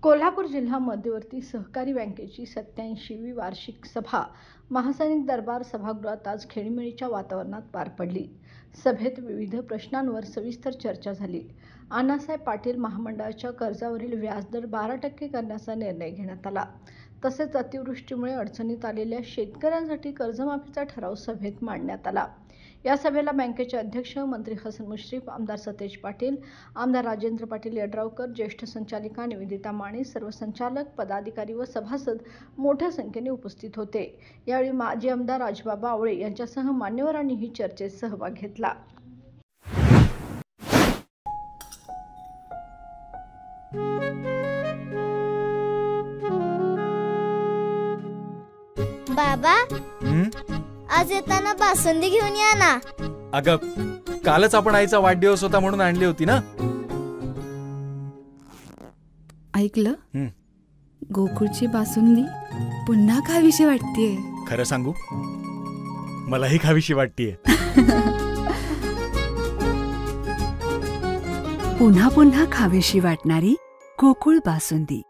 कोल्हापूर जिल्हा मध्यवर्ती सहकारी बँकेची 87वी वार्षिक सभा महासैनिक दरबार सभागृहात आज खेळीमेळीच्या वातावरणात पार पडली. सभेत विविध प्रश्नांवर सविस्तर चर्चा झाली. अण्णासाहेब पाटील महामंडळाच्या कर्जावरील व्याजदर 12% करण्याचा निर्णय घेण्यात आला. तसेच अतिवृष्टीमुळे अडचणीत आलेल्या शेतकऱ्यांसाठी कर्जमाफीचा ठराव सभेत मांडण्यात आला. या सभेला बँकेचे अध्यक्ष मंत्री हसन मुश्रीफ, आमदार सतेज पाटील, आमदार राजेंद्र पाटील यड्रावकर, ज्येष्ठ संचालिका निवेदिता माने, सर्व संचालक, पदाधिकारी व सभासद मोठ्या संख्येने उपस्थित होते. यावेळी माजी आमदार राजबाबा आवळे यांच्यासह मान्यवरांनीही चर्चेत सहभाग घेतला. बाबा, आज येताना बासुंदी घेऊन या ना. अगं, कालच आपण आईचा वाढदिवस होता म्हणून आणली होती ना. ऐकलं, गोकुळची बासुंदी पुन्हा खावीशी वाटतेय. खरं सांगू, मलाही खावीशी वाटतेय. पुन्हा पुन्हा खावीशी वाटणारी गोकुळ बासुंदी.